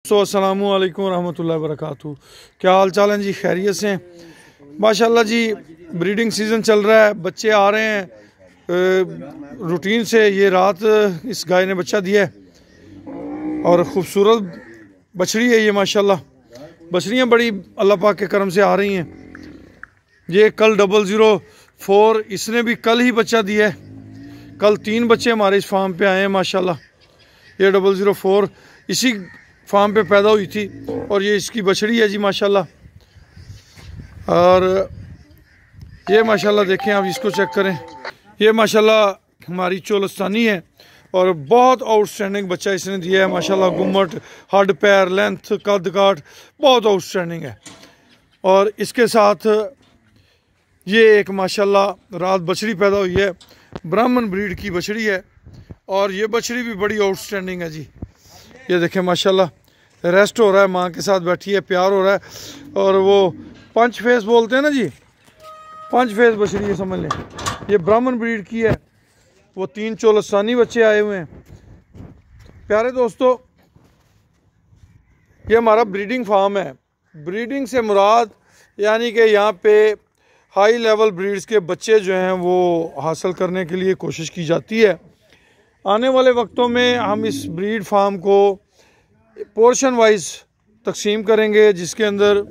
अस्सलामु अलैकुम रहमतुल्लाहि व बरकातहू। क्या हाल चाल हैं जी? खैरियत से हैं माशाल्लाह जी। ब्रीडिंग सीज़न चल रहा है, बच्चे आ रहे हैं रूटीन से। ये रात इस गाय ने बच्चा दिया है और ख़ूबसूरत बछड़ी है ये माशाल्लाह। बछड़ियाँ बड़ी अल्लाह पाक के करम से आ रही हैं। ये कल 004 इसने भी कल ही बच्चा दिया है। कल 3 बच्चे हमारे इस फार्म पे आए हैं माशाल्लाह। ये 004 इसी फार्म पे पैदा हुई थी और ये इसकी बछड़ी है जी माशाल्लाह। और ये माशाल्लाह देखें आप, इसको चेक करें। ये माशाल्लाह हमारी चोलस्तानी है और बहुत आउटस्टैंडिंग बच्चा इसने दिया है माशाल्लाह। गुम्मट, हड, पैर, लेंथ, कद काट बहुत आउटस्टैंडिंग है। और इसके साथ ये एक माशाल्लाह रात बछड़ी पैदा हुई है, ब्राह्मण ब्रीड की बछड़ी है और ये बछड़ी भी बड़ी आउटस्टैंडिंग है जी। ये देखें माशाल्लाह, रेस्ट हो रहा है, माँ के साथ बैठी है, प्यार हो रहा है। और वो पंच फेस बोलते हैं ना जी, पंच फेस बछड़ी है समझ लें। ये ब्राह्मण ब्रीड की है। वो 3 चोलस्तानी बच्चे आए हुए हैं। प्यारे दोस्तों, ये हमारा ब्रीडिंग फार्म है। ब्रीडिंग से मुराद यानी कि यहाँ पे हाई लेवल ब्रीड्स के बच्चे जो हैं वो हासिल करने के लिए कोशिश की जाती है। आने वाले वक्तों में हम इस ब्रीड फार्म को पोर्शन वाइज तकसीम करेंगे, जिसके अंदर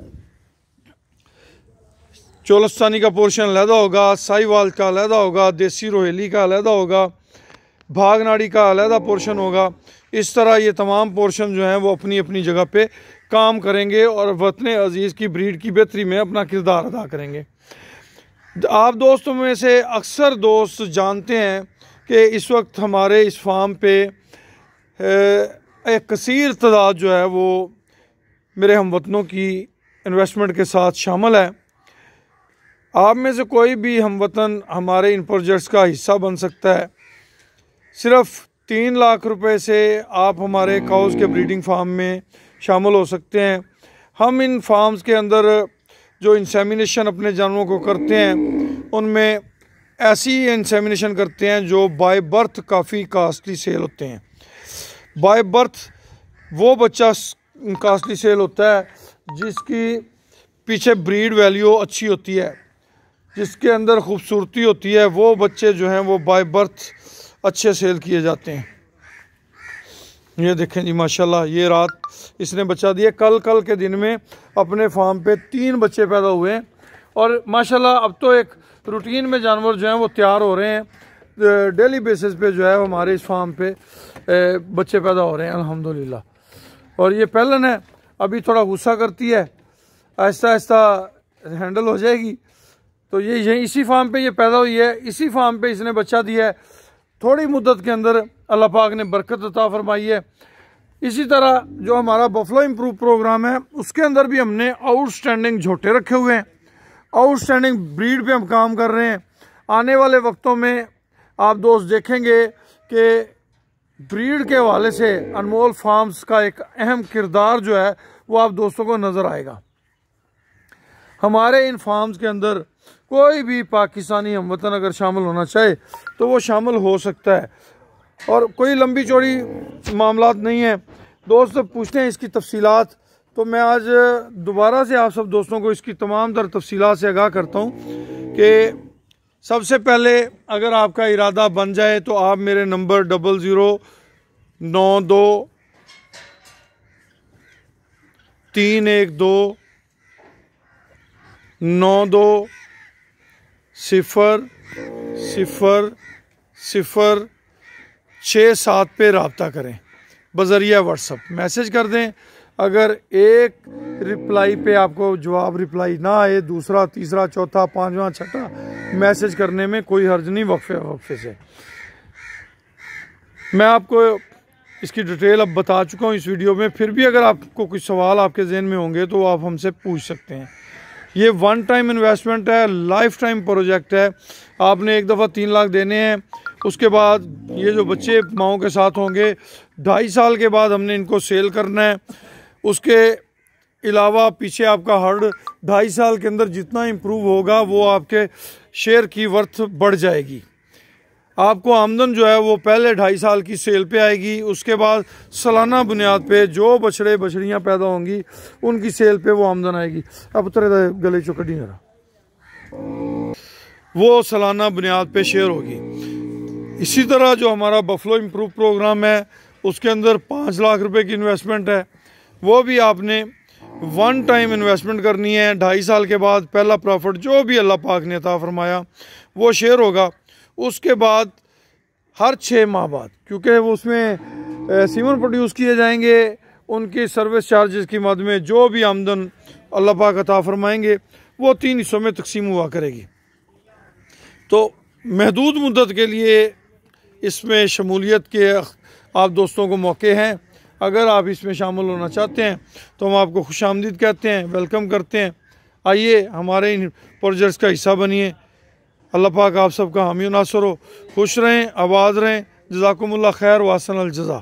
चोलस्तानी का पोर्शन अलहदा होगा, साहिवाल का अलहदा होगा, देसी रोहेली का अलहदा होगा, भागनाड़ी का अलहदा पोर्शन होगा। इस तरह ये तमाम पोर्शन जो हैं वो अपनी अपनी जगह पे काम करेंगे और वतन अजीज़ की ब्रीड की बेहतरी में अपना किरदार अदा करेंगे। आप दोस्तों में से अक्सर दोस्त जानते हैं कि इस वक्त हमारे इस फार्म पे एक कसीर तादाद जो है वो मेरे हमवतनों की इन्वेस्टमेंट के साथ शामिल है। आप में से कोई भी हमवतन हमारे इन प्रोजेक्ट्स का हिस्सा बन सकता है। सिर्फ 3 लाख रुपए से आप हमारे काउस के ब्रीडिंग फार्म में शामिल हो सकते हैं। हम इन फार्म्स के अंदर जो इंसेमिनेशन अपने जानवरों को करते हैं उनमें ऐसी इंसेमिनेशन करते हैं जो बाय बर्थ काफ़ी कास्टली सेल होते हैं। बाय बर्थ वो बच्चा कास्टली सेल होता है जिसकी पीछे ब्रीड वैल्यू अच्छी होती है, जिसके अंदर खूबसूरती होती है। वो बच्चे जो हैं वो बाय बर्थ अच्छे सेल किए जाते हैं। ये देखें जी माशाल्लाह, ये रात इसने बच्चा दिया। कल के दिन में अपने फार्म पे 3 बच्चे पैदा हुए हैं और माशाल्लाह अब तो एक रूटीन में जानवर जो हैं वो तैयार हो रहे हैं। डेली बेसिस पे जो है हमारे इस फार्म पे बच्चे पैदा हो रहे हैं अल्हम्दुलिल्लाह। और ये पहलन है, अभी थोड़ा गुस्सा करती है, आहिस्ता आहिस्ता हैंडल हो जाएगी। तो ये यहीं इसी फार्म पे ये पैदा हुई है, इसी फार्म पे इसने बच्चा दिया है। थोड़ी मुद्दत के अंदर अल्लाह पाक ने बरकत अता फरमाई है। इसी तरह जो हमारा बफलो इम्प्रूव प्रोग्राम है उसके अंदर भी हमने आउटस्टैंडिंग झोटे रखे हुए हैं। आउटस्टैंडिंग ब्रीड पे हम काम कर रहे हैं। आने वाले वक्तों में आप दोस्त देखेंगे कि ब्रीड के हवाले से अनमोल फार्म्स का एक अहम किरदार जो है वो आप दोस्तों को नज़र आएगा। हमारे इन फार्म्स के अंदर कोई भी पाकिस्तानी हमवतन अगर शामिल होना चाहे तो वो शामिल हो सकता है और कोई लंबी चौड़ी मामलात नहीं है। दोस्त पूछते हैं इसकी तफसीलात, तो मैं आज दोबारा से आप सब दोस्तों को इसकी तमाम तर तफसीलात से आगाह करता हूँ कि सबसे पहले अगर आपका इरादा बन जाए तो आप मेरे नंबर 0092 312 92 0 0 0 6 7 पे रब्ता करें। बज़रिया व्हाट्सअप मैसेज कर दें। अगर एक रिप्लाई पे आपको जवाब रिप्लाई ना आए, दूसरा, तीसरा, चौथा, 5वां, 6वां मैसेज करने में कोई हर्ज नहीं वक्फे से। मैं आपको इसकी डिटेल अब बता चुका हूँ इस वीडियो में। फिर भी अगर आपको कुछ सवाल आपके जहन में होंगे तो आप हमसे पूछ सकते हैं। ये 1 टाइम इन्वेस्टमेंट है, लाइफ टाइम प्रोजेक्ट है। आपने एक दफ़ा 3 लाख देने हैं, उसके बाद ये जो बच्चे माओं के साथ होंगे 2.5 साल के बाद हमने इनको सेल करना है। उसके अलावा पीछे आपका हर्ड 2.5 साल के अंदर जितना इम्प्रूव होगा वो आपके शेयर की वर्थ बढ़ जाएगी। आपको आमदन जो है वो पहले 2.5 साल की सेल पे आएगी, उसके बाद सालाना बुनियाद पे जो बछड़े बछड़ियाँ पैदा होंगी उनकी सेल पे वो आमदन आएगी। अब तेरे गले चो कड़ी रहा, वो सालाना बुनियाद पे शेयर होगी। इसी तरह जो हमारा बफलो इम्प्रूव प्रोग्राम है उसके अंदर 5 लाख रुपए की इन्वेस्टमेंट है, वो भी आपने वन टाइम इन्वेस्टमेंट करनी है। 2.5 साल के बाद पहला प्रॉफिट जो भी अल्लाह पाक ने अता फरमाया वो शेयर होगा। उसके बाद हर 6 माह बाद, क्योंकि वो उसमें सीमन प्रोड्यूस किए जाएंगे, उनकी सर्विस चार्जेस की मद में जो भी आमदन अल्लाह पाक अता फरमाएंगे वो 3 हिस्सों में तकसीम हुआ करेगी। तो महदूद मुद्दत के लिए इसमें शमूलियत के आप दोस्तों को मौके हैं। अगर आप इसमें शामिल होना चाहते हैं तो हम आपको खुशामदीद कहते हैं, वेलकम करते हैं। आइए हमारे इन प्रोजेक्ट्स का हिस्सा बनिए। अल्लाह पाक आप सबका हामी नासर हो। खुश रहें, आबाद रहें। जज़ाकुमुल्लाह खैर वासन अल जज़ा।